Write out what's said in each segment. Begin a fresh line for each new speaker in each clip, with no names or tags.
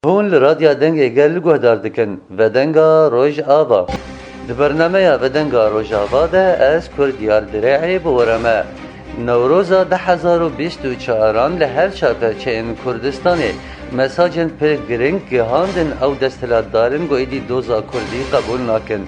هون لرادیا دنگ گل گهدار دکن و دنگا روژ آوا د برنامه و دنگا روژ آوا ده از کردیار درعی بورمه نوروزا 2024 لهر چاپرچه این کردستانه مساجن پر گرنگ گهاندن او دستلات دارن گویدی دوزا کردی قبول ناکن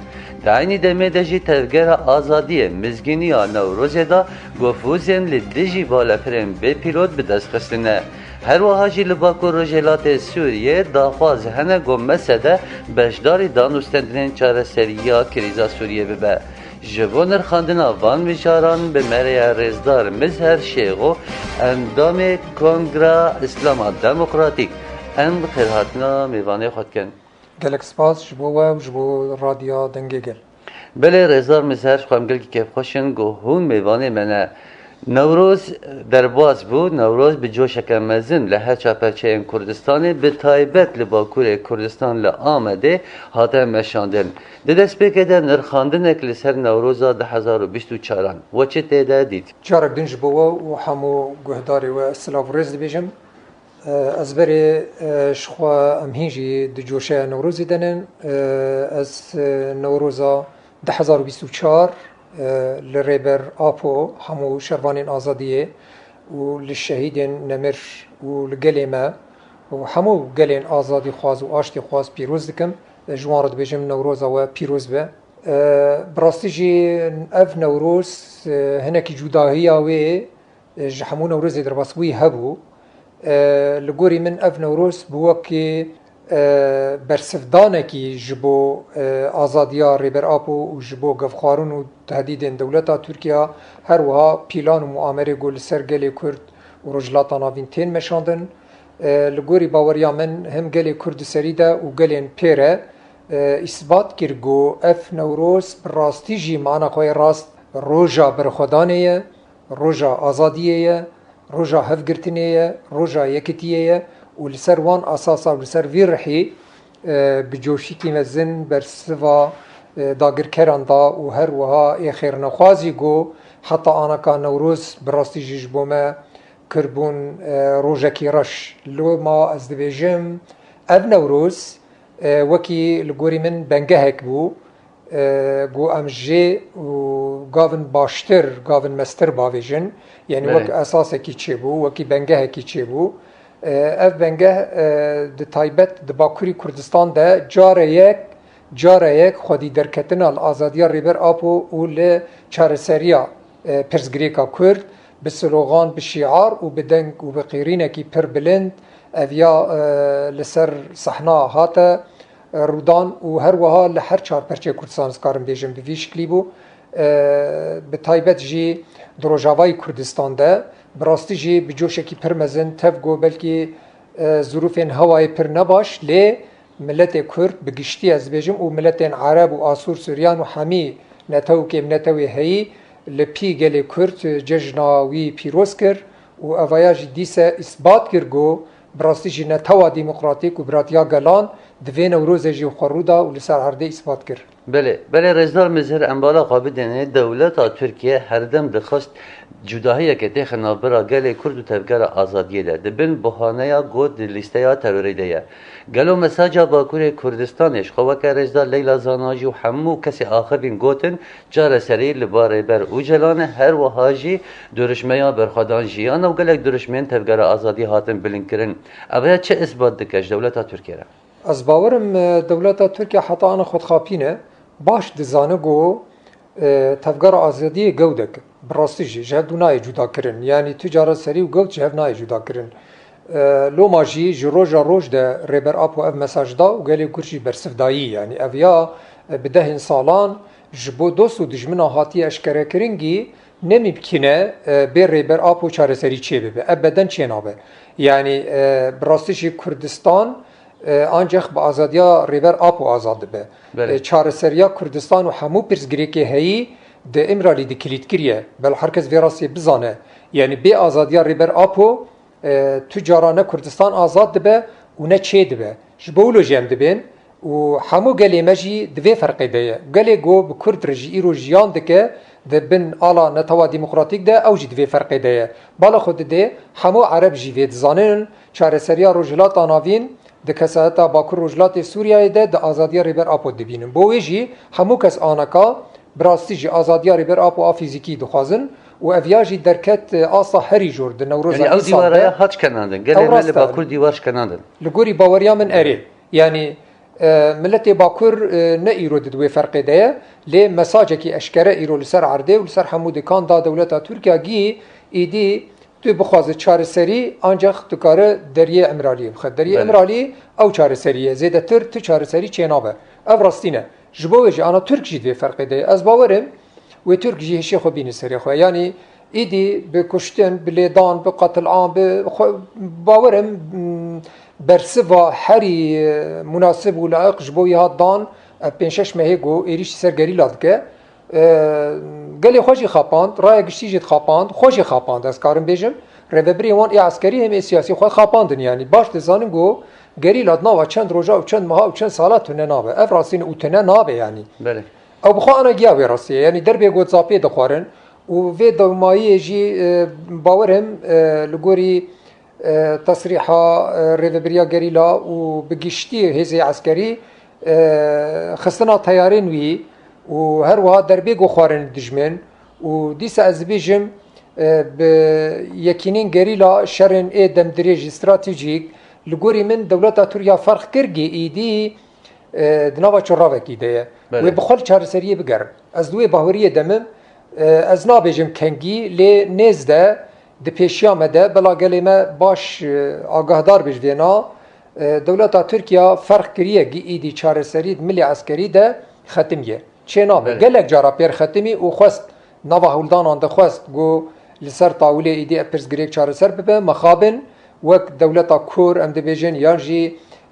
دعینی دمه دجی تفگر آزادی مزگینی نوروزه دا گفوزین لدجی بالا پرین به پیلوت بدست خستنه هر وهاجی لباکو رجلات سوریه داخواز هنه گمسه ده بشداری دانوستندنین چاره سریعا کریزا سوریه ببه جوانر خواندن وان میشاران به مریا رزدار مظهر شیخو اندام کنگرا اسلام دموکراتیک اند خیرهاتنا میوانه خود کن
گلک سپاس جبو و جبو رادیا دنگه گل
بله رزدار مظهر خواهم گل که خوشن گو هون میوانه منه نوروز در باز بود نوروز به جوش مزن لهر چاپرچه این کردستان به تایبت لباکور کردستان لآمده هاته مشاندن دست بکده نرخاندن اکل سر نوروز 2024 و چه تیده دید؟
جارک دنج بو و همو گهداری و سلاف رز بیجم از بری شخوا امهیجی دی جوشه نوروزی دنن از نوروزا 2024 لريبر آپو همو شروانين آزادية وللشهيدين نمر ولقليمة وهمو قلين آزادي خواز وآشتي خواز بيروز دكم جوان رد بيجم نوروزا و بيروز به براستيجي اف نوروز هناكي جداهية وي همو نوروز درباسوي هبو لقوري من اف نوروز بوكي برسفدانکی جبو آزادیا ریبر آپو و جبو گفخارون و تهدید دولتا ترکیه هر وها پیلان و معامره گل سرگل کرد و رجلاتا ناوین تین مشاندن لگوری باوریا من هم گل کرد سریده و گلین پیره اثبات کرگو اف نوروز براستی جی معنا خواه راست روژا برخودانه روژا آزادیه روژا هفگرتنه روژا یکتیه و لسر وان اساسا و لسر وی رحی بجوشی که مزن بر سوا داگر کران دا و هر وها ای خیر نخوازی گو حتی آنا که نوروز براستی جیج بومه کربون روژکی رش لو ما از دویجم او نوروز وکی لگوری من بنگه هک بو گو امجه و گاون باشتر گاون مستر باویجن یعنی وک اساس کی چه بو وکی بنگه هکی چه بو اف بنگه د تایبت د باکوری کردستان ده جاره یک خودی درکتن الازادیا ریبر آپو و ل چارسریا پرزگریکا کرد به سلوغان به شعار و به دنگ و به قیرینه کی پر بلند اویا لسر صحنا هاته رودان و هر وها لحر چار پرچه کردستان سکارم بیجم به ویش کلیبو به تایبت جی دروجاوای کردستان ده براستی جی بجوشه کی پرمزن تفگو بلکی ظروفین هوای پر نباش لی ملت کرد بگشتی از بیجم و ملت عرب و آسور سوریان و همی نتو که نتوی هی لپی گل کرد ججناوی پیروز کر و اوایاج دیسه اثبات کرگو براستی جی نتوا دموکراتیک و براتیا گلان دوی نوروز جی خرودا و لسر عرده اثبات کر
بله رزدار مظهر انبالا قابدنه دولت ترکیه هر دم دخست جداهی که تخنا برا گل کرد و تفگر آزادیه ده دبن بحانه یا گود لیسته یا تروریده یا گلو مساجا باکور کردستانش خواه که رزدار لیلا زاناجی و همو کسی آخرین گوتن جار سری لباره بر او جلانه هر و هاجی درشمه یا برخدان جیان و گلک درشمین تفگر آزادی هاتن بلند کرن اویا چه اثبات دکش دولت ترکیه را؟
از باورم دولت ترکیه حتی آن خودخاپینه باش دزانه گو تفگر آزادی گودک براستی جهب دونای جدا کرن یعنی تجارت سری و گود جهب نای جدا کرن لو ماجی جروجا روج ده ریبر آپو اف مساج دا و گلی کرشی برسفدایی یعنی اویا بدهن سالان جبو دوست و دجمنا هاتی اشکره کرنگی نمیبکنه به ریبر آپو چاره سری چه ببه ابدا چه نابه یعنی براستیش کردستان ancak به آزادیا ریبر آپو آزاد به چاره سریا کردستان و همو پرزگری که هی ده امرالی ده کلید کریه بل هرکس ویراسی بزانه یعنی به آزادیا ریبر آپو تجارانه کردستان آزاد به و نه چه به جبولو جم دبین و همو گلی مجی دوی فرقی ده گلی گو به کرد رجی ایرو جیان دکه ده بن آلا نتوا دموکراتیک ده او جی دوی فرقی ده بالا خود ده همو عرب جیوید زانن چاره سریا روجلات آناوین دکساتا باکور رجلات سوریه ده د آزادیا ریبر آپو دبینن بو ویجی همو کس آنکا براستی جی آزادیا ریبر آپو فیزیکی دخوازن و اویاجی درکت آسا هری جور د نوروز
يعني او ديوارها هاتش كناندن قال لي باكور ديوارش كناندن
لغوري باوريا من اري يعني ملت باكور نه ايرو دوی فرق ده ل مساجه کی اشکره ايرو لسر عرده و لسر حمود کان دا دولت ترکیه گی ایدی تو بخواز چار سری انجخ تو کار دریه امرالی بخد دریه امرالی او چار سریه زیده تر تو چار سری چینابه او راستینه جبوجه انا ترک جی دوی فرق ده از باورم و ترک جی هشی خو بین سری خو یعنی ایدی به کشتن به لیدان به قتل عام به باورم برسوا هری مناسب و لایق جبوی هات دان پنشش مهگو ایریش سرگری لاد که گلی خوشی خاپاند رای گشتی جد خاپاند خوشی خاپاند از کارم بیجم رهبری وان ای عسکری هم سیاسی خود خاپاندن یعنی باش دزانم گو گری لاد ناوا چند روزا و چند ماه و چند سالات تونه نابه اف راستین او تونه نابه یعنی
بله
او بخوا انا گیا وی راستیه یعنی دربی گوت زاپی دخوارن و وی دومایی جی باورم لگوری تصريحا ريفبريا غريلا وبقشتي هزي عسكري خصنا طيارين وي وهروها دربيق وخوارن دجمن وديس ازبيجم بيكينين غريلا شرن ادم دريج استراتيجيك لغوري من دولتا توريا فرق كرغي ايدي دناوا چوراوكي ده وبخل چار سريه بگرم از دوی باوريه دمم از نابجم کنگی لی نزده د پیشیامه ده بلا گلیمه باش آگاهدار بجوینا دولتا ترکیه فرق کریه گی ایدی چاره سرید ملی عسکری ده ختمیه چه نامه گلک جارا پیر ختمی و خواست نوا هولدانان ده خواست گو لسر تاوله ایدی اپرز گریک چاره سر ببه مخابن وک دولتا کور ام ده بیجن یانجی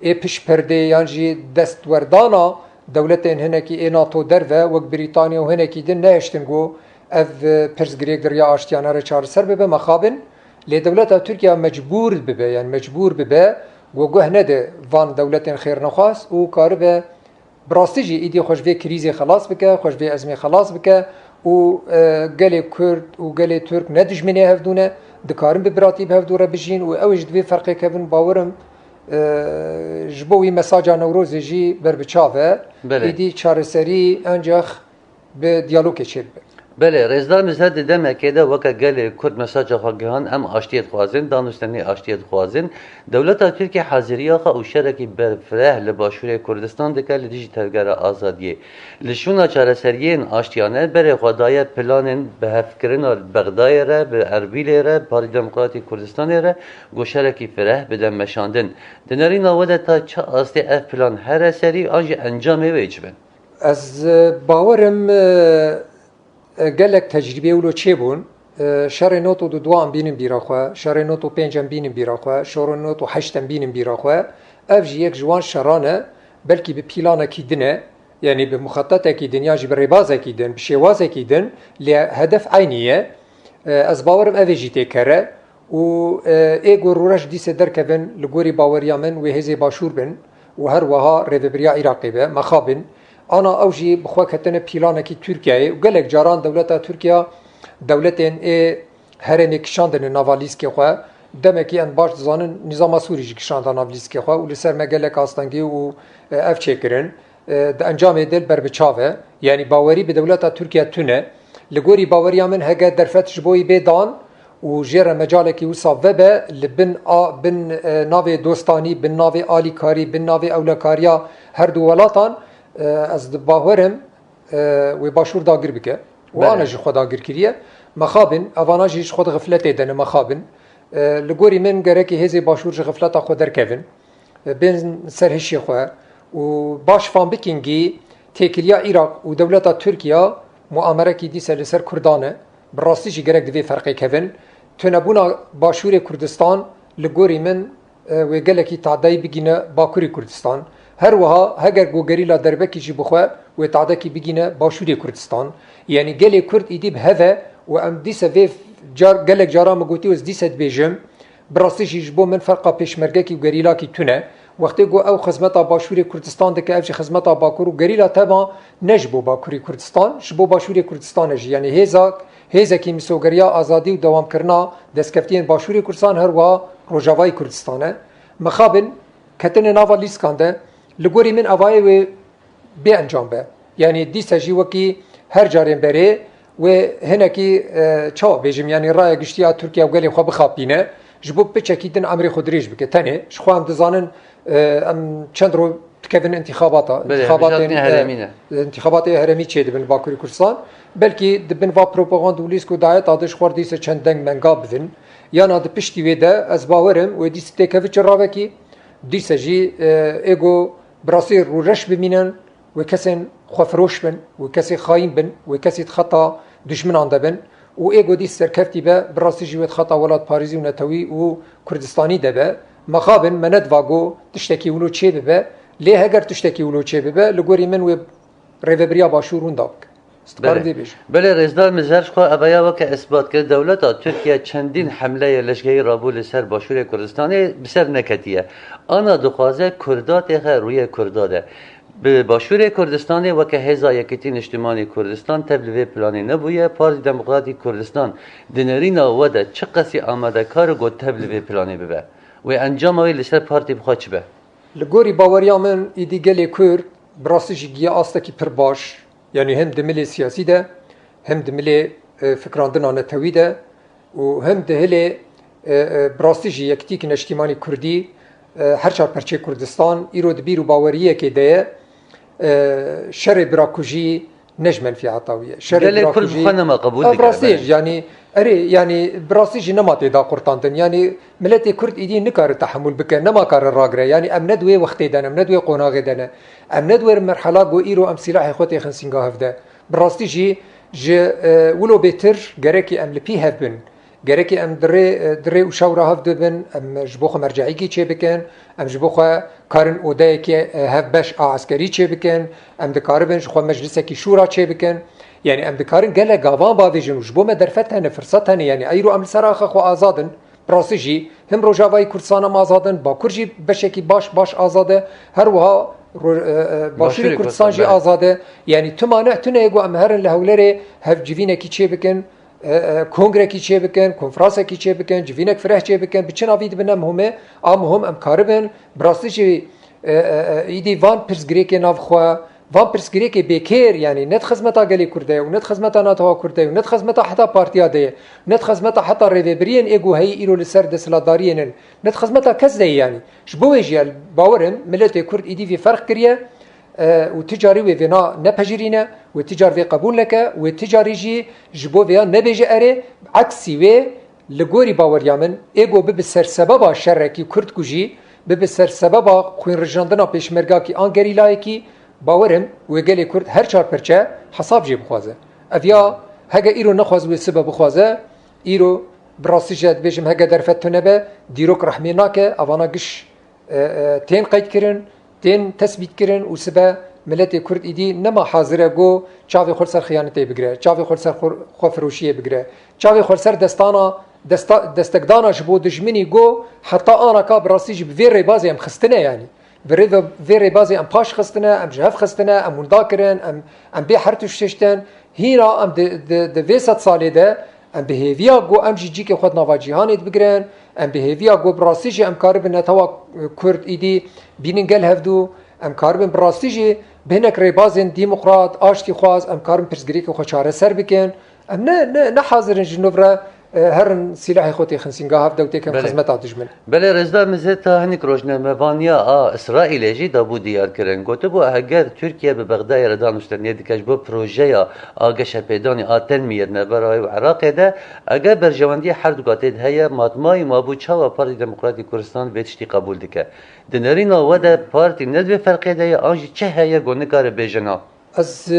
ای پش پرده یانجی دستوردانا دولت این هنکی ای ناتو دروه وک بریتانیا و هنکی ده نهشتن گو اف پرزگریک دریا آشتیانه را چار سر ببه مخابن لی دولت ترکیه مجبور ببه یعنی مجبور ببه گوه نده وان دولت خیر نخواست و کار به براستیجی ایدی خوشوی کریزی خلاص بکه خوشوی ازمی خلاص بکه و گلی کرد و گلی ترک ندجمنه هفدونه دکارن ببراتی به هفدوره بجین و اوش دوی فرقی کبن باورم جبوی مساجا نوروزی جی بر بچاوه ایدی چار سری انجاخ به دیالوگ چید به
بله رزدار مزد demek ki de vaka gel Kürt mesajı hagihan em aştiyet xwazin danıştani aştiyet xwazin devleta Türkiye haziriya xa û şerekî berfreh li başûrê Kurdistan dike li dijî tevgera azadiyê li şûna çareseriyên aştiyane berê xwe daye planên bihevkirina Bexdayê re bi Erbilê re Parî Demokratîk Kurdistanê re got şerekî fireh bide meşandin di nerîna we de ta çi astê ev plan here serî an jî encamê wê çi bin
ez bawerim gelek tecrübe ولو چebûn şerê not û duan bînin bîra xwe şerê not û pêncem bînin bîra xwe şerê not û heştem bînin bîra xwe ev jî yek ji wan şeran e belkî bi pîlanekî din e yani bi muxetetekî din ya jî bi rêbazekî din bi şêwazekî din lê hedef aynî ye ez bawerim ev ê jî têkere û ê got rûreş dîsê derkevin li gorî baweriya min wê hêzê başûr bin û her wiha rêveberiya Iraqê be mexabin ana ew jî bi xwe ketine pîlanekî Tirkiyeyê û gelek caran dewleta Tirkiya dewletên ê herêmê kişandine nava lîskê xwe demekî em baş dizanin nîzama Sûrî jî kişanda nav lîskê xwe û li ser me gelek astengî û ev çêkirin di encamê dil ber bi çav e yanî bawerî bi dewleta Tirkiye tune li gorî baweriya min hege derfet ji bo wî bêdan û jê re mecalekî wisa vebe li bin navê dostanî bin navê alîkarî bin navê ewlekariya her du welatan ez bawerim wê başûr dagir bike û ana jî xwe dagir kiriye mexabin evana jî ji xwe di xifletê de ne mexabin li gorî min gerekî hêzê başûr ji xifleta xwe derkevin bên ser hişê xwe û baş fan bikingî têkiliya Iraq û dewleta Tirkiya muamerekî dîse li ser Kurdan e bi rastî jî gerek divê ferqê kevin tunebûna başûrê Kurdistan li gorî min wê gelekî tadayî bigîne Bakurê Kurdistan her wiha heger gogerîla derbekî jî bixwe wê tadekî bigîne başûrê Kurdistan yanî gelê Kurd îdî bi heve û em dîse vê gelek caran min gotî ez dîse dibêjim bi rastî jî ji bo min ferqa pêşmergekî û gerîlakî tune wextê got ew xizmeta başûrê Kurdistan dike ev jî xizmeta Bakur û gerîla teva ne ji bo Bakurê Kurdistan ji bo başûrê Kurdistanê jî yanî hêzekî misogeriya azadî û dewamkirina destkeftiyên başûrê Kurdistan her wiha Rojavayê Kurdistan e mixabin کتن ناوا لیسکانده لگوری من اوای و بی انجام به یعنی دیسا جی وکی هر جارین بره و هنکی چا بیجم یعنی رای گشتیا ترکیه و گلی خواب خابینه جبو بچکیدن امری خودریج بکه تنه شخوام دزانن ام چند رو تکون انتخابات هرمی چه دبن باکوری کردستان بلکه دبن و پروپاگاند و لیسکو دایت آدش خوردیس چند دنگ منگا بدن یا ناد پشتی ویده از باورم و دیس تکوی چرا کی دیس جی ایگو براسي رورش بمينن وكسن خفروش بن وكسي خاين بن وكسي خطا دشمن عند بن وايجو دي سركفتي با براسي جوت خطا ولاد باريزي ونتوي وكردستاني دبا مخابن مند واغو تشتكي ولو تشي ببا ليه هجر تشتكي ولو تشي ببا لغوري من و ريفبريا باشورون داك
بله رزدار مزرش خو اویا وک اثبات کرد دولت ترکیه چندین حمله لشکری رابول سر باشور کردستان بسر نکتیه آنا دخوازه کردات روی کرداده به باشور کردستان وک هزا یکتین اجتماعی کردستان تبلیغ پلانی نبویه پارتی دموکراتی کردستان دنرینا وده چه قصی آماده کار گو تبلیغ پلانی ببه و انجام وی لسر پارتی بخواد چه به
لگوری باوریا من ایدی گلی کرد براستی گیا آسته پر باش يعني هم دملي سياسي ده هم دملي فكراندنا نتوي ده وهم دهلي براستيجي يكتيك نشتيماني كردي هرچا پرچه كردستان ايرو دبيرو باوريه كي ده شر براكوجي نجمن في عطاوية
شر براكوجي كل ما قبول
براستيج يعني براستيجي نما تدا قرطاندن يعني ملتي كرد ايدي نكار تحمل بك نما كار الراغره يعني ام ندوي وقتي دنا ام ندوي قوناغ دنا ام ندوي مرحله جو ايرو ام سلاح خوتي خنسينغا هفده براستيجي ج ولو بيتر جريكي ام لبي هبن جريكي ام دري وشاورا هفدبن ام جبوخ مرجعي كي تشي بكن ام جبوخ كارن اودايكي هفبش عسكري تشي بكن ام دكاربن خو مجلسكي شورا تشي بكن يعني ام دكارن قال غافان بافيجن وجبو ما درفتها فرصتها يعني ايرو ام سراخ خو ازادن براسيجي هم روجاواي كردستان ما ازادن باكورجي بشكي باش ازاده هر وها باشور كردستان جي ازاده يعني تمانع تنيغو ام هرن لهولري هف جيفينا كي تشي بكن کنگره کی چه بکن کنفرانس کی چه بکن جوینک فرح چه بکن بچن آوید بنام همه هم کاربن براستی چه ایدی وان پرسگریک ناف خوا وان پرسگریک بیکر یعنی نت خدمتا گلی کرده و نت خدمتا ناتوا کرده و نت خدمتا حتی پارتیا ده نت خدمتا حتی ریوبرین ایگو هی ایرو لسر دسلادارین نت خدمتا کس ده یعنی شبوه جیل باورم ملت کرد ایدی وی فرق کریه وتجاري وفينا نبجرينا وتجار في قبول لك وتجاري جي جبو فيها نبيج أري عكسي وي لغوري باور يامن إيغو ببسر سببا شركي كرد كوجي ببسر سببا خوين رجاندنا بيشمرگا كي آنگري لايكي باورم ويگلي كرد هر چار پرچه حساب جي بخوازه افيا هگا ايرو نخواز وي سبب بخوازه ايرو براسي جد بيجم هگا درفت تنبه ديروك رحميناك افانا قش تين قيد كرن تين تثبيت كرن وسبا ملت كرد ايدي نما حاضره جو چاوي خرسر خيانتي بگره چاوي خرسر خفروشيه بگره چاوي خرسر دستقدانا جبو دجمني جو حتى انا كا براسيج بفيري بازي ام خستنا يعني فيري بازي ام باش خستنا ام جهف خستنا ام منداكرن ام بي حرتو شتن هيرا ام د فيسات صالي ده ام بهيفيا جو ام جي كي خد نوا جهانيت بگرن ام بهيفيا جو براسيج ام كاربن توا كرد ايدي بيننگل هفدو ام كاربن براسيجي بهنك ريبازن ديمقراط اشتي خواز ام كاربن برسگريك خو چاره سر بكن ام نه حاضرن جنوبرا هرن سلاح خوتي خنسينغا هفده وتكم خدمت دجمن
بله رزدا مزتا هنيك روجنامه وانيا اسرائيل جي دابو ديار كرن گوتبو اگر تركيا به بغداد ردانشتن يدكش بو بروجيا اگش پيداني تنميه نبرای عراق ده اگر برجواندي هر دوگاتد هيا مادمای مابو چاوا پارتي دموکراتی کردستان وتشتي قبول دکه دنرينا وده پارتي ندوي فرقه ده انجي چه هيا گونكار بيجنا
از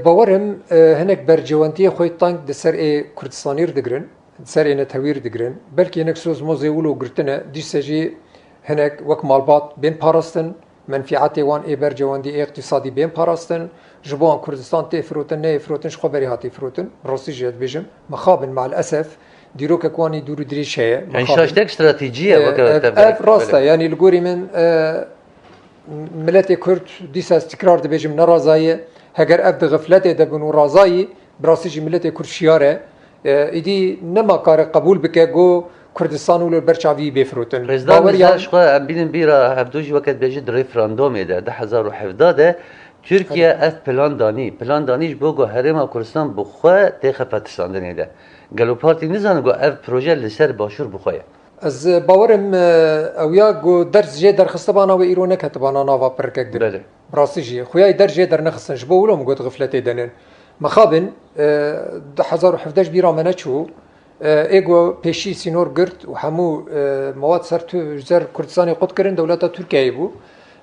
باورم هنك برجواندي خوي تانك د سر كردستانير دگرن سر اینه تویر دگرن بلکه اینک سوز موزه ولو گرتنه دیسجی هنک وک مالبات بین پاراستن منفعت وان ایبر جواندی اقتصادی بین پاراستن جبوان کردستان تفروتن نه فروتن شخو بری هاتی فروتن روسی جد بيجم مخابن مع الاسف ديروك كواني دور دريش هي
يعني شاشتك استراتيجيه
وقت راستا يعني الجوري من ملت كرد ديس استقرار دبيجم نرازايه هجر ابد غفلته دبنو رازاي براسيجي ملت كرد شياره ایدی نما کار قبول بکه گو کردستان ولو برچاوی بفروتن
رزدان مزاج خو ام بینن بیرا هبدوج وقت بجد ريفراندوم ده 2017 ده ترکیه اف پلان دانیش بوگو هرم کردستان بخوا تخفت ساندنی ده گلو پارتی نزانه گو اف پروژه لسر باشور بخواه
از باورم اویا گو درس جه در خستبانا و ایرونه کتبانا ناوا پرکک در
بله
براستی جه خویای در جه در نخستن جبو ولو مگوت غفلتی دنن مخابن 2017 بیرا منه چو ایگو پیشی سینور گرد و همو مواد سر تو زر کردستانی قد کرن دولتا ترکیه بو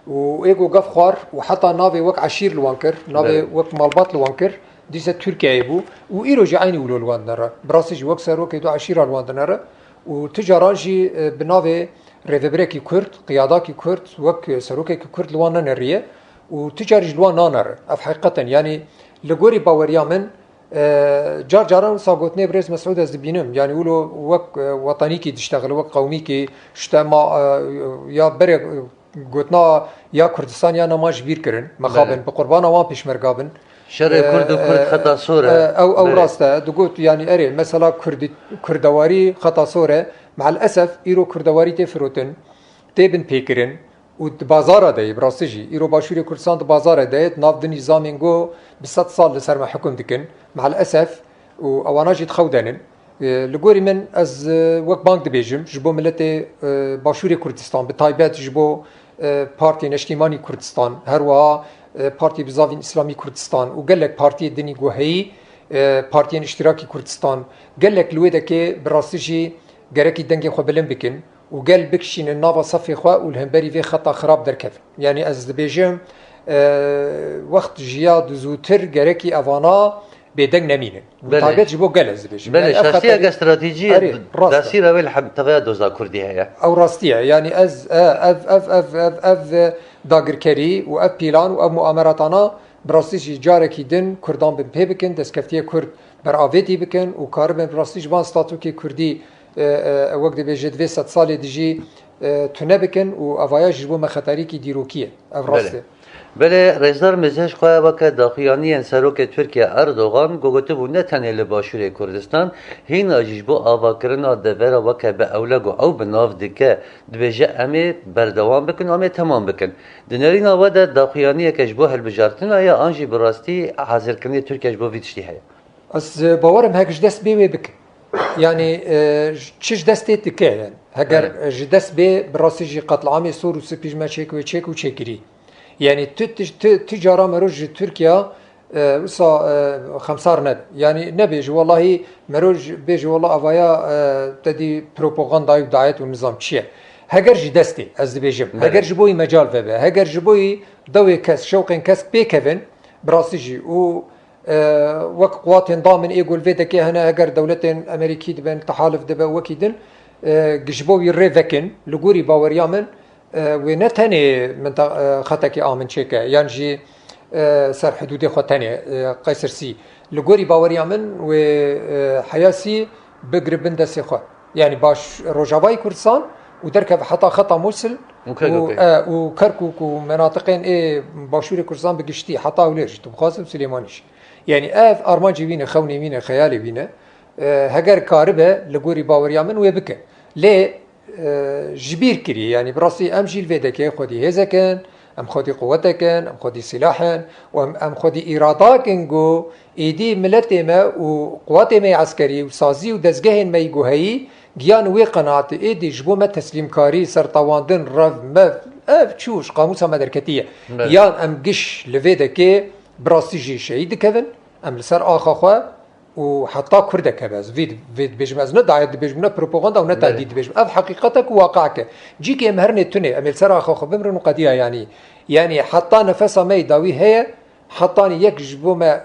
و ایگو گف خوار و حتی ناوی وک عشیر لوان کر ناوی وک مالبات لوان کر دیسه ترکیه بو و ایرو جه عینی ولو لوان نره براستی جه وک سر وک دو عشیر لوان نره و تجاران جی بناوی ریوبرکی کرد قیاداکی کرد وک سروکی کرد لوان نریه و تجاری لوان نره اف حقیقتا یعنی لگوری باوریا من جار جاران ساقوتني برز مسعود از بینم یعنی ولو وک وطنی کی تشتغل وک قومی کی شتما یا بره گوتنا یا کردستان یا نماش بیر کرن مخابن به قربان وان پیشمرگابن
شر کرد و کرد خطا صوره
او راسته دقوت يعني اري مثلا كردواري خطا صوره مع الاسف ايرو كردواري تفروتن تبن بيكرن و بازار ده براسجي ايرو باشوري كردستان بازار ده ناف د نظامينغو ب 100 سال لسر ما حكم دكن مع الاسف و اوانا جيت خودنن لغوري من از وك بانك دبيجم جبو ملتي باشوري كردستان بتايبات جبو بارتي نشتيماني كردستان هروا پارتی بزاوین اسلامی کردستان و گلک پارتی دنی گوهی پارتی اشتراکی کردستان گلک لویده که براستی گرکی دنگی خو بلند بکن و گل بکشین ناوا صفی خو و الهمبری وی خطا خراب درکف یعنی از دبیجم وقت جیاد زوتر گرکی اوانا بدنگ نمینه تابعت جبو گل از دبیجم
بله شخصیه استراتژی داسیر اول حب تفاعل دوزا کردی هیا
او راستیه یعنی از اف داگرکری و اف پیلان و اف مؤامراتانا براستیش جارکی دن کردان بن پی بکن دستکفتیه کرد بر آویدی بکن و کار بن براستیش وان ستاتو که کردی وقت بجد 200 سال دیجی تونه بکن و اوایاش جبو مخطری کی دیروکیه او راسته
بله رزدار مزهش خواه وکه داخیانی انسروک ترکیه اردوغان گوگوته بو نتنه لباشور کردستان هین آجیش بو آوا کرنا دورا وکه به اولگو او به ناف دکه دویجه امی بردوام بکن امی تمام بکن دنرین آوا ده داخیانی کش بو هل بجارتن آیا آنجی براستی حاضر کنی ترکیه بو ویدشتی هیا
از باورم هکش دست بیوی بکن يعني چش دسته تکه يعني هگر جدس به براسي جي قتل عامي سور وسبيج ما تشيك وتشيك وتشيكري يعني تجارة مروج تركيا وصا خمسار ند يعني نبيج والله مروج بيج والله افايا تدي بروباغندا ودعايات والنظام تشيه هگر جدسته از بيجم هگر جبوي مجال فبه هگر جبوي دوي كاس شوقين كاس بيكفن براسي جي و وك قوات ضامن يقول فيدك هنا اگر دولتين امريكي دبن تحالف دبا وكيدن جبو يريفكن لغوري باور يامن ونتني من خطك امن شيكا يعني جي سر حدود خطني قيصر سي لغوري باور يامن وحياسي بقربن دسي خو يعني باش روجافاي كردستان ودركب حتى خطا موصل وكركوك ومناطقين ايه باشوري كردستان بقشتي حتى وليش تبخاصم سليمانيش يعني اف ارمانجي بينا خوني بينا خيالي بينا هجر كاربه لغوري باوريا من ويبكه ليه جبير كري يعني براسي ام جيل فيدك خدي هزكن ام خدي قوتكن ام خدي سلاحن وام خدي اراداكنغو ايدي ملتما وقواتما عسكري وسازي ودزگهن ما يگوهي گيان وي قناعت ايدي جبو ما تسليم كاري سر طواندن رف مف اف تشوش قاموسا مدركتيه يان ام قش لفيدك براسي جي شهيد كفن ام لسر اخا خو وحتى كردك بس فيد بيجمز ندعي بيجمنا بروباغندا ونتهديد بيجم اف حقيقتك وواقعك جيك امهرني تني ام لسر اخا خو بمرن قضيه يعني حتى نفسها ما يداوي هي حطاني يكجبو ما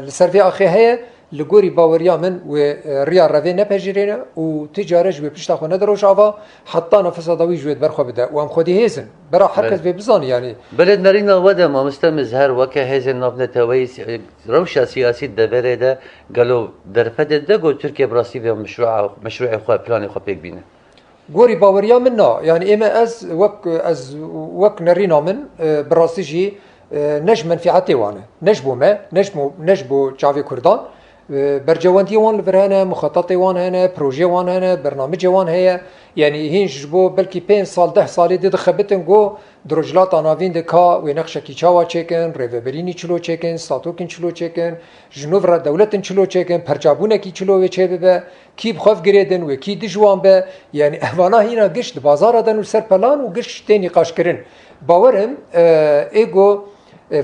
لسر اخي هي لغوري باوريا من وريا رافي نبهجرينا وتجاره جوي بشتا خو ندروش افا حتى نفس ضوي جوي برخو بدا وام خدي هيزن برا حركز ببزان يعني
بلد نارينا ودا ما مستمزهر وكا هيزن نبنه تويس روشا سياسي دبره ده قالوا درفد دغو تركيا براسي مشروع خو بلان خو بيك بينا
غوري باوريا منا يعني اما از وك نرينا من براسي جي نجم منفعتي وانا نجبو جافي كردان برجواندی وان لبرهنه مخطط وان هنه پروژه وان هنه برنامج وان هيا يعني هینج بو بلکی 5 سال 10 سالی دید خبتن گو درجلات آناوین دکا و نقشه کی چاوا چکن ریوبرینی چلو چکن ساتوکن چلو چکن جنوب را دولتن چلو چکن پرچابونه کی چلو و چه به کی بخوف گریدن و کی دجوان به یعنی احوانا هینا گشت بازار دن و سر پلان و گشت تینی قاش کرن باورم ایگو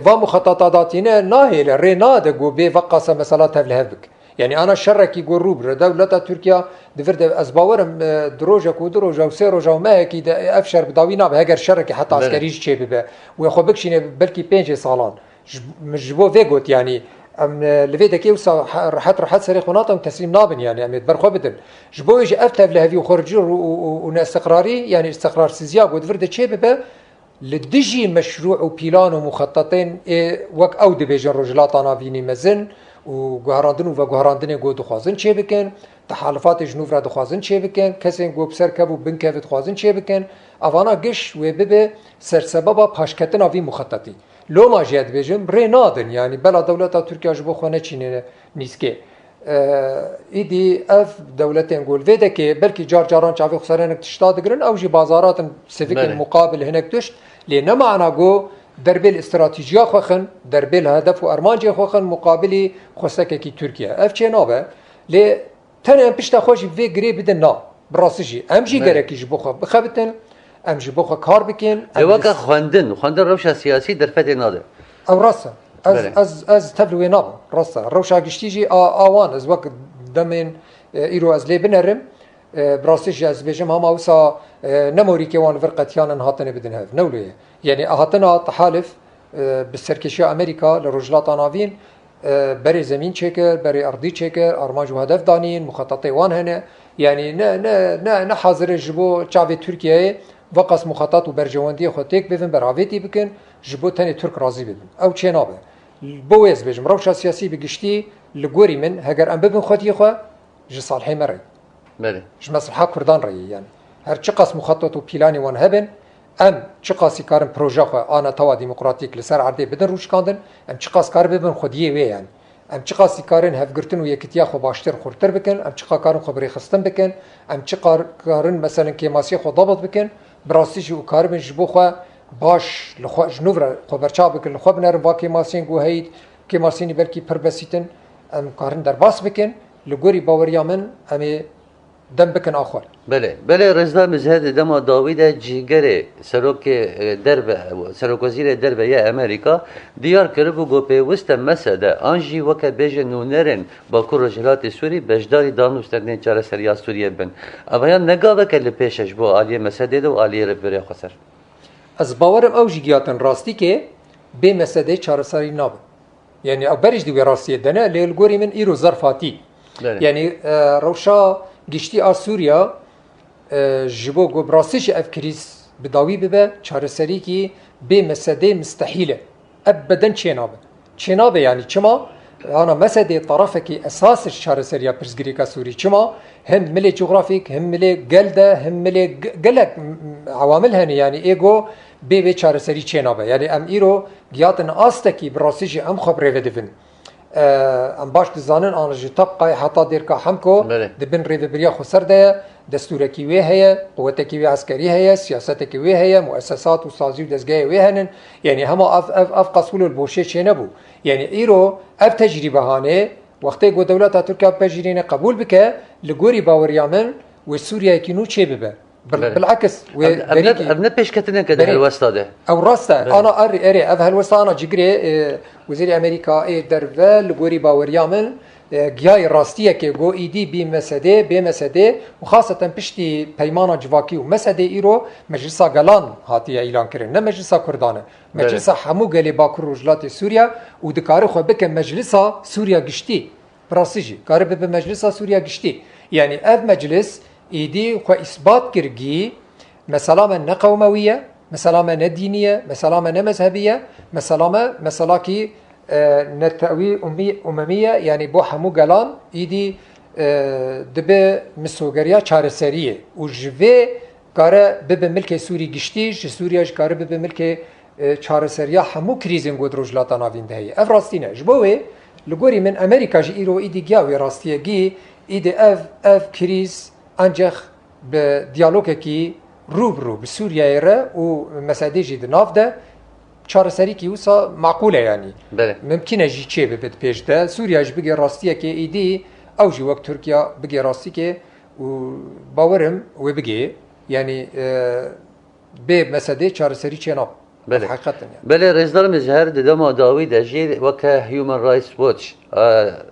و مخططاتنا ناهل ريناد جو بي وقص مثلا تفلهبك يعني انا شركي جو روبر دولة تركيا دفرد اسباورم دروجا كودروجا وسيروجا وما كي افشر بداوينا بهاجر شركي حتى عسكريش تشي ببا ويخو بكشي بلكي 5 سالان مجبو فيغوت يعني ام لفيدك يوسا راحت سريق وناطم تسليم نابن يعني ام برخو بدن جبو يجي افتف لهفي وخرجوا وناستقراري يعني استقرار سيزياق ودفرد تشي ببا لدجي مشروع وبيلان ومخططين وك او دبيجن رجلات نافيني مزن وغهراندن وغهراندن جو دخوازن چه بكن تحالفات جنوب را دخوازن چه بكن کسین گو بسر کبو بنکه دخوازن چه بكن اوانا گش و ببه سر سببا پاشکتن اوی مخططی لو ما جد بيجن رينادن يعني بلا دولة تركيا جبو خونه چينه نيسكي ایدی اف دولتين قول فيدا كي بلكي جار جاران شافي خسرانك تشتاد قرن او جي بازارات سيفيك المقابل هناك تشت لان معنا جو دربي الاستراتيجيه خوخن دربي الهدف وارمانجي خوخن مقابلي خسكه كي تركيا اف چنابه ل تن بيشت خوش في غري بدن نا براسجي امجي غريكي جبوخه بخبتن امجي بوخه كار بكين
وكا خواندن روشا سياسي درفت ناده
او راسا از تبلوي ناب راسا روشا گشتيجي اوان از وقت دمن ايرو از لي بنرم براسيش از بيجم هم اوسا نموري كيوان فرقتيان هاتن بدن هاف نوليه يعني هاتنا تحالف بالسركشي امريكا لرجلات نافين بري زمين تشيكر بري ارضي تشيكر ارماج وهدف دانين مخططي وان هنا يعني نا حاضر جبو شعب تركيا وقص مخطط وبرجواندي خوتيك بفن براويتي بكن جبو تاني ترك راضي ببن او تشينابه بويز بيجم روشا سياسي بگشتي لغوري من هجر ام ببن خوتي خو جي صالحي مري
بله
جي مصلحه كردان ري يعني هر چقاس مخطط وبلاني وان هبن ام چقاس كارن بروجه خو انا توا ديمقراطيك لسر عرضي بدن روش كاندن ام چقاس كار ببن خوديه وي يعني ام چقاس كارن هفگرتن و يكتيا خو باشتر خورتر بكن ام چقا كارن خبري خستن بكن ام چقا كارن مثلا كيماسي خو ضبط بكن براستيجي و كاربن جبو خو باش لخو جنوب را خبرچا بکن لخو بنرم واقعی ماسین گو هید که ماسینی بلکی پر بسیتن ام کارن در باس بکن لگوری باوریا من امی دم بکن آخر
بله رضا مزهد دما داوید جیگر سروک وزیر درب یا امریکا دیار کرد و گو پیوست مسده آنجی وک بیج نونرن با رجلات سوری بجداری دانوستن چاره سریا سوریه بن اویان نگاوه که لپیشش بو عالی مسده و عالی ربری خسر
از باورم او جیگیاتن راستی که به مسده چارەسەری نابن يعني او برج دي راستی دنه للگوری من ایرو ظرفاتی يعني روشا گشتی سوریا جبو گو براسیش اف کریز بداوی ببه چارەسەری کی به مسده مستحيله ابدا چنابه يعني چما انا مسده طرفك اساس چارەسەریya پرزگریکا سوری چما هم ملي جغرافيك هم ملي جلده هم ملي جلك عوامل هني يعني ايجو بي چارەسەری چنابه يعني ام ایرو گیاتن استکی براسیج ام خبره ودفن ام باش دزانن انا جي تبقى حتى ديركا حمكو دبن ريفبريا خسر ده دستوركي وي هي قوتكي وي عسكري هي سياستكي وي هي مؤسسات وسازي ودزگاه وي هنن يعني هما اف قصول البوشه چنبو يعني ايرو اف تجربه هانه وقتی گو دولت ترکیه بجرینه قبول بکه لگوری باوریامن و سوریا کینو چه ببه بالعكس
ابنا پیشکتنه که در الوسطا ده
او راسته انا اري اف هالوسطا انا جگري وزير امريكا درفل لگوری باوریامن گیای راستیه که گو ایدی بی مسده وخاصه پشتی پیمانا جواکی و مسده ایرو مجلسا گلان هاتیه اعلان کرن نه مجلسا کردانه مجلسا همو گلی باکر رجلات سوریا و دکاره خو بکه مجلسا سوریا گشتی براسیجی کاره به مجلسا سوریا گشتی يعني اف مجلس ایدی خو اثبات کرگی مثلا نه قومویه مثلا نه دینیه مثلا نه مذهبیه مثلا کی نتاوی اممیه يعني بو همو گلان ایدی دبه مسوگریا چارەسەریه و جوه کاره به ملک سوری گشتی سوریاش کاره به ملک چارەسەریا همو کریزن گود رجلاتا ناوین دهی اف راستینه جبوه لگوری من امریکا جی ایرو ایدی گیاوی راستیگی ایدی اف کریز انجخ به دیالوگ کی روبرو به سوریه را و مساعده جی دناف ده چهار سری کی وسا معقوله یعنی
بله
ممکنه جی چه ببد پیش ده سوریه جی بگی راستیه که ایدی او جی وقت ترکیه بگی راستی که و باورم و بگی یعنی به مساعده چهار سری چه ناب
بله
حقیقتا يعني.
بله رئیسدار مزهر دما داوی دجی وکه هیومن رایتس واتش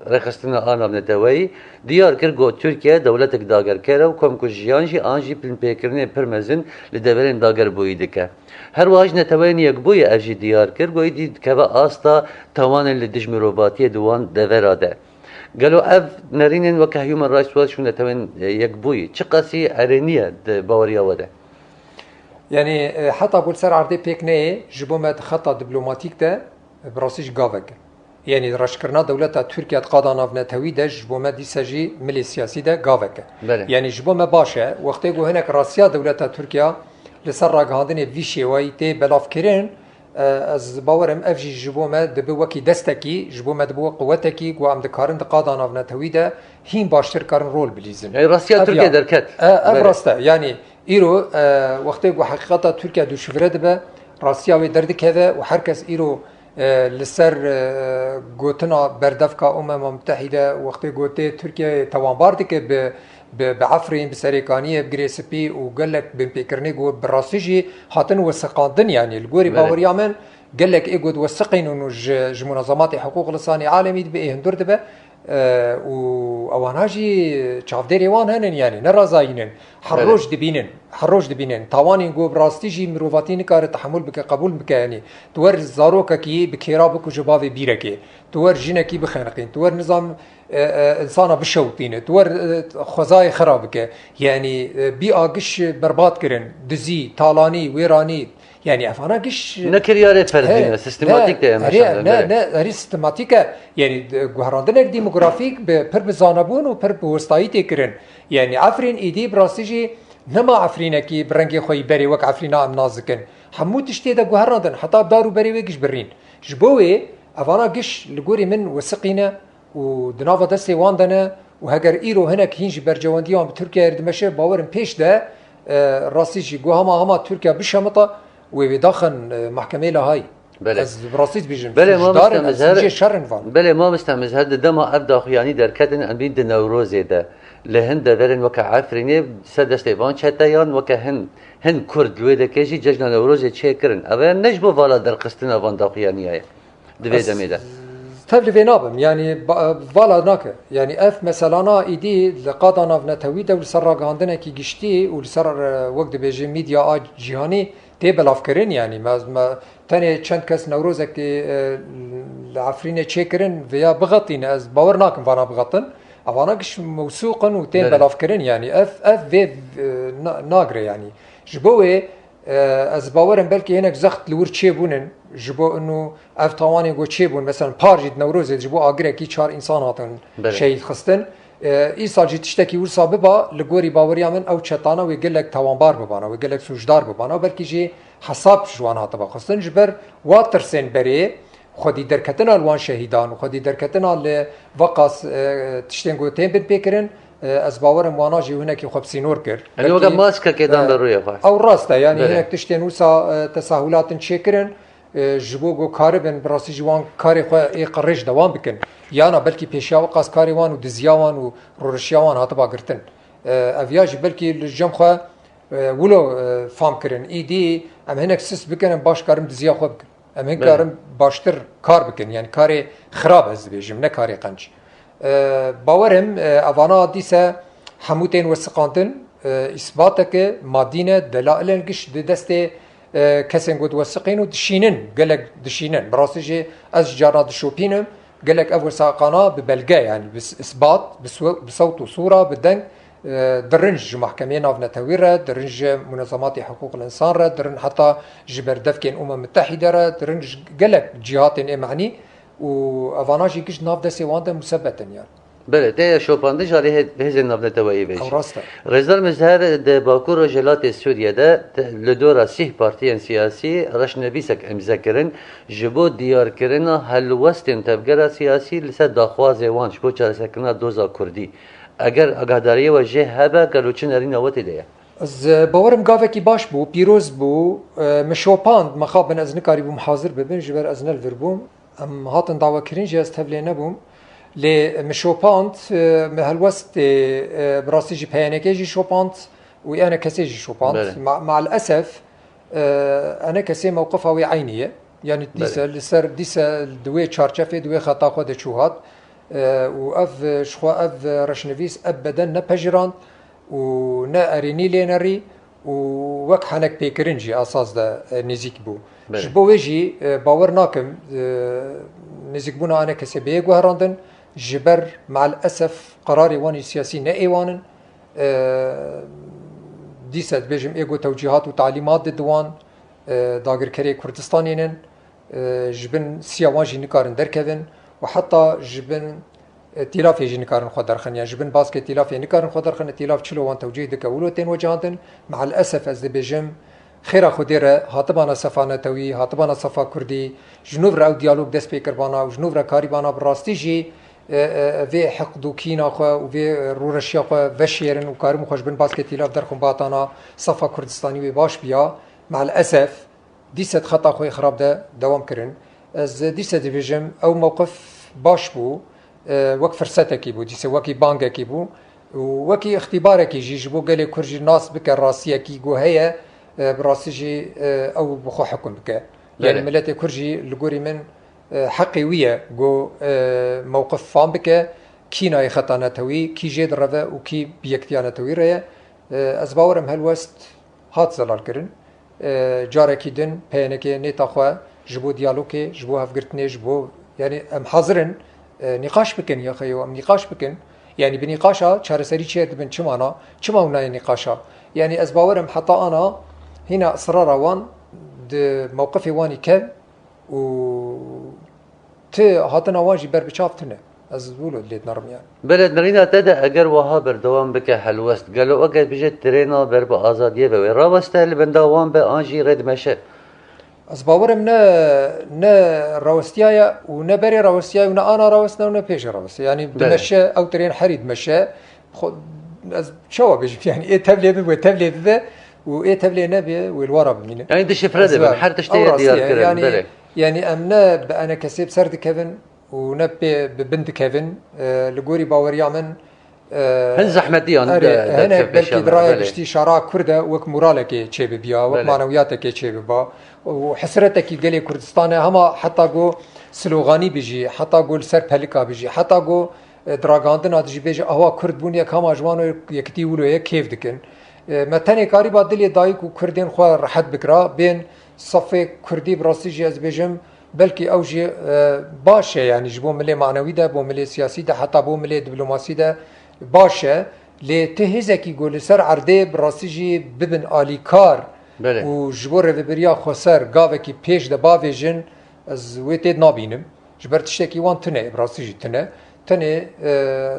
رخصتنا آنام نتوی دیار کر گو ترکیه دولتک داگر کرد و کم کجیان جی آنجی پلن پیکرنی پرمزن لدولین داگر بویده که هر واج نتوین یک بوی افجی دیار کر گوی دید که با آستا توان لدجمروباتی دوان دوراده قالوا اف نرينين وكه هيومن رايتس واتش نتوين یک بوی چه قصی ارنیه باوریا وده
يعني حتى بقول سر عرضي بيكني جبو مد خطة دبلوماتيك ده براسيش قافك يعني رشكرنا دولة تركيا تقاضانا في نتوي ده جبو مد يسجي ملي سياسي ده قافك يعني جبو ما باشا وقت يقول هناك راسيا دولة تركيا لسر راقهاندن في شيوي تي بلاف كرين از باورم افجي جبو ما دبو وكي دستكي جبو ما دبو قوتكي و ام دكارن تقاضانا في نتوي ده هين باشتر كارن رول بليزن
يعني راسيا تركيا دركت
افراستا يعني ایرو وقتی که حقیقتا ترکیه دو شفره دبه راسیا و درد که و هر کس ایرو لسر گوتنا بردفکا متحده وقتی گوته ترکیه توانبار که به عفرین بسریکانیه بگریسپی و قالك بمبيكرني جو براسيجي حاطن وثقاندن يعني الجوري باوريا من قالك ايه جود وثقين انه منظمات حقوق الانسان عالمي دبه هندور دبه و اواناجي چافدري وان هنن يعني نرازاينن حروج دبينن توانين جو براستيجي مروفاتين كار تحمل بك قبول بك يعني تور زاروكا كي بكيرابك وجباوي بيركي تور جينكي بخنقين تور نظام انسان بشوتين تور خزاي خرابك يعني بي اقش برباد كرن دزي طالاني ويراني يعني افانا قش
نكرياره فردين سيستماتيك ده
مثلا لا هري سيستماتيك يعني غهراندن ديموغرافيك بر بزانبون و بر بوستايتي كرن يعني عفرين ايدي براسيجي نما عفرينكي برنگي خوي بري وك عفرينا ام نازكن حمو تشتي ده غهراندن حتى دارو بري وكش برين جبوي افانا قش لغوري من وسقينا ودنافا دستي واندنا وهجر ايرو هناك هينج برجوانديان بتركيا اردمشه باورن بيش ده راسيجي جو هما تركيا بشمطه وبيدخن محكمه لهاي
بله
از براسيت بيجن
بله ما مستمزهر
شرن فان
بله ما مستمزهر دما ابدا يعني دركتن ان بين نوروز ده لهند ورن وك عفريني سدست ايفان چتيان وك هن كرد لويده كيجي ججنا نوروز تشكرن اما نجبو والا در قستنا وان داقيانيه دوي دميده
تبلي فينابم يعني فالا ناك يعني اف مثلا ايدي لقادنا نتويده ولسر عندنا كي گشتي ولسر وقت بيجي ميديا جهاني تيبل افكرين يعني ما تاني چند كس نوروزك العفرينه تشكرن ويا بغطين از باور ناكم فانا بغطن اوانا قش موثوقا وتيبل افكرين يعني اف في ناغري يعني جبوي از باورم بلكي هناك زخت لور تشيبونن جبو انه اف طواني جو تشيبون مثلا بارجيت نوروز جبو اگره كي 4 انسان هاتن شهيد خستن ایسا جی تشتکی ورسا ببا لگوری باوریا من او چتانا و گلک توانبار ببانا و گلک سوجدار ببانا و بلکی جی حساب جوان هاتا بخستن جبر واتر سن بری خودی درکتنا الوان شهیدان و خودی درکتنا لوقاس تشتنگو تیم بن پیکرن از باورم وانا جی هناکی خوب سینور کر
يعني وقت ماسكه كده برويه خاص
او راسته يعني هناك تشتن ورسا تساهلات تشكرن جبو گو کار بن براسی جوان کاری خو ای قرش دوام بکن یانا بلکی پیشیا و قاس کاری وان و دزیاوان و رورشیاوان هات با گرتن اویاج بلکی لجم خو ولو فام کرن ای دی ام هناك سس بکن باش کارم دزیا خو بکن ام هناك کارم باشتر کار بکن يعني کاری خراب از بیجم نه کاری قنج باورم اوانا دیسه حموتین وسقاندن اثباتك مادينه دلائل گش دسته کسین گود وسقین و دشینن گلک دشینن براسیجی از جارات شوپینم گلک اول ساقانا ببلغه يعني باثبات بصوت وصوره بدن درنج محكمين ناف نتويرة درنج منظمات حقوق الانسان را درن حتى جبر دفكين متحده را درنج گلک جهات معني و افاناجي كش ناف دسي وانده مثبتا يعني
بله ته شوپاندی جاری هزین نبض توایی بیش
او راسته
رزدار مزهر د باکور رجلات سوریه ده لدورا سیه پارتیان سیاسی رشنویسک امضا کردن جبو دیار کردن هلوستن تبگرا سیاسی لسه داخواز وانش بو چاره سکنا دوزا کردی اگر آگاهداری و جه هبه گلوچن ارین نوتی دیه
از باورم گاوه کی باش بو پیروز بو مشوپاند مخابن از نکاری بوم حاضر ببین جبر از نل وربوم ام هاتن دعوا کرین جه از تبلی نبوم لی مشوپاند مهلوست براستی جی پیانکه جی شوپاند و انا کسی جی شوپاند مع الاسف انا کسی موقفه وی عینیه يعني ديسا دوي تشارشافي دوي خطا خود چوهات و اف شخوا اف رشنويس ابدا نپجران و نا اريني لينري و وك حنك بيكرنجي اساس ده نزيك بو جبو ويجي باور ناكم نزيك بونا انا كسي بيگو هراندن جبر مع الاسف قراري واني سياسي نا ايوانن ديسا بيجم ايگو توجيهات و تعليمات دوان داگر کری کردستانینن جبن سیاوانجی نکارن درکوین و حتی جبن تیلافی جی نکارن خود درخن یا جبن باسکت تیلافی نکارن خود درخن تیلاف چلو وان توجیه دکولو تین وجهاندن مع الاسف از بجم خیره خودیره هاتبانا صفا نتوی هاتبانا صفا کردی جنوب را دیالوگ دست پیکربانا و جنوب را کاری بانا براستی جی وی حقد و کینا خو و وی رورشیا خو وشیرن و کارم خوش بن باسکت تیلاف درخون باتانا صفا کردستانی و باش بیا مع الأسف ديست خطأ خوي خراب ده دوام كرن از ديست ديفيجم أو موقف باش بو وك فرصتك بو ديست وكي بانجك بو وكي اختبارك جيجبو قالي كرجي ناس بك الراسية كي جو هي براسيجي أو بخو حكم بك يعني ملاتي كرجي لقوري من حقيوية جو موقف فام بك كينا يخطانا توي كي جيد رفا وكي بيكتيانا توي ريا از باورم هالوست هات زلال كرن جارکی دن پیانکی نیتا خواه جبو دیالوگی جبو هفگرتنی جبو یعنی ام حاضرن نقاش بکن یا خیو ام نقاش بکن یعنی بنقاشا چاره سری چه دبن چمانا چماونای نقاشا یعنی از باورم حتی انا هنا اصرار وان د موقف وانی کم و ت هاتنا واجی بر بچافتنه از بولو لید نرم يعني
بلد مرينا تدا اگر وها بردوام بك حلوست قالوا اگر بجت ترينا بر بازاديه به راوسته اللي بندوام به انجي رد مشه
از باورم نه راوستيايا و نه بري راوستيايا و نه انا راوستنا و نه پیش راوست يعني بمشه او ترين حريد مشه خد از شو بيجي يعني ايه تبلي و تبلي به و ايه تبلي نبي والورا بمينه
يعني دش فرد من حر تشتي ديار كرن
يعني امنا انا كسب سرد كيفن ونبي ببنت كيفن لقوري باوريا من
هن زحمتيان
هنا بلكي دراية بشتي شارع كردة وك مورالك يتشي ببيا وك معنوياتك يتشي ببا وحسرتك يقلي كردستان هما حتى جو سلوغاني بيجي حتى جو سر بلكا بيجي حتى جو دراغاندنا تجي بيجي اهوا كرد بوني كما جوانو يكتي ولو كيف دكن متاني كاري بعد دلي دايك وكردين خو راحت بكرا بين صفي كردي براسي جاز بيجم بلكي اوجي باشه يعني جبو ملي معنوي ده بو ملي سياسي ده حتى بو ملي دبلوماسي ده باشه لتهزكي يقول سر عرضه براسيجي ببن اليكار وجبو ريبريا خسر قاوكي بيش ده باويجن از ويتد نابينم جبر تشتكي وان تنه براسيجي تنه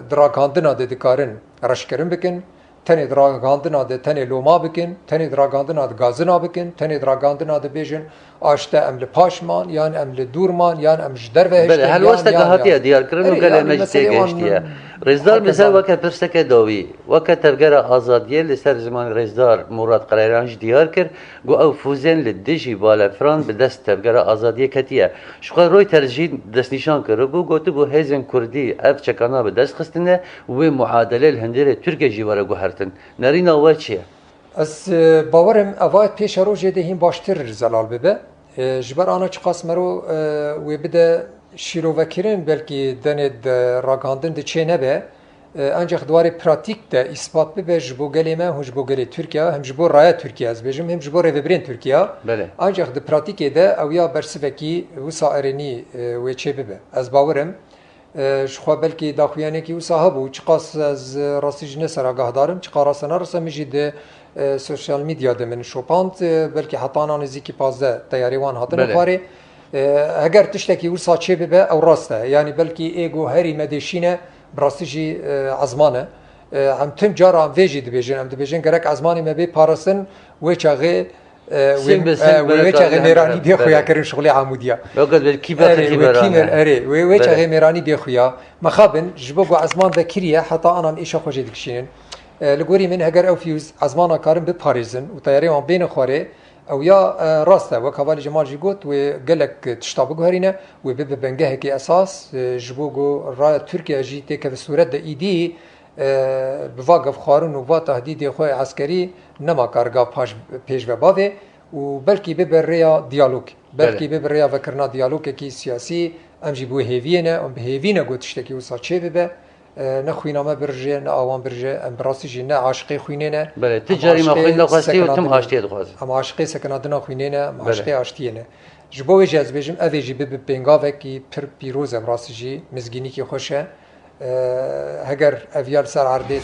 دراغاندنا ده دكارن رشكرن بكن تنه دراغاندنا ده تنه لوما بكن تنه دراغاندنا ده غازنا بكن تنه دراغاندنا ده بيجن آشته ام لپاشمان یان ام لدورمان یان ام جدر وهشت
بله هل واسطه قهاتیه دیار کردن و قال مجلس گشتیه رزدار مثال وقت پرسک داوی وقت تفجر آزادیه لسر زمان رزدار مراد قرارانج دیار کرد گو او فوزن لدجی بالا فران به دست تفجر آزادیه کتیه شخص روی ترجیح دست نشان کرد بو گوتو بو هزن کردی اف چکانا به دست خستنه و معادله الهندره ترکیه جواره گو هرتن نرینا و چیه
از باورم اوایت پیش رو جده هم باشتر زلال ببه جبر آنها چقاس مرو و بده شیرو وکرین بلکی دند راگاندن ده چه نبه انجا خدواری پراتیک ده اثبات ببه جبو گلی ما هم جبو گلی ترکیه هم جبو رای ترکیه از بجم هم جبو ریوبرین ترکیه انجا خد پراتیک ده او یا برسوکی وسا ارنی و چه ببه از باورم شخوا بلکی داخویانه کی وسا هبو چقاس از راستی جنس راگاه دارم چقا راسنا رسا میجید سوشال میدیا ده من شوپاند بلکه حتی آن نزدیکی 15 تیاریوان هاتن خواره اگر تشتکی ورسا چه ببه او راسته یعنی بلکه ایگو هری مدشینه براستی جی عزمانه هم تم جارا هم ویجی دبیجن هم دبیجن گرک عزمانی ما بی پارسن و چاغه و چاغه میرانی بی خویا کردن شغلی عمودیه
وقت بالکی بخشی برانه
و چاغه میرانی بی خویا مخابن جبو عزمان ذکریه حتی آنام ایش خوشی دکشین لگوری من هگر او فیوز عزمانا کارم به پاریزن و تیاری من بین خواره او یا راسته و کوالی جمال جی گوت و گلک تشتابه گوهرینه و به بنگه کی اساس جبو گو را ترکیه جی تک به صورت ایدی بواقف خارون و با تهدید خواه عسکری نما کارگاه پیش به باوه و بلکی ببر ریا دیالوگ بلکی ببر ریا وکرنا دیالوگ کی سیاسی ام جی بو هیوینه ام به هیوینه گوتشته کی وسا چه ببه نه خوینامه برجه نه آوان برجه ام براستی جی نه عاشقی خوینه نه
بله تجاری ما خوین لقاستی و تم آشتی دخواست
ام عاشقی سکنادنا خوینه نه عاشقی آشتیه نه جبوی جز بجم اویجی به بنگاوه کی پر پیروز براستی جی مزگینی کی خوشه هگر اویال سر عرده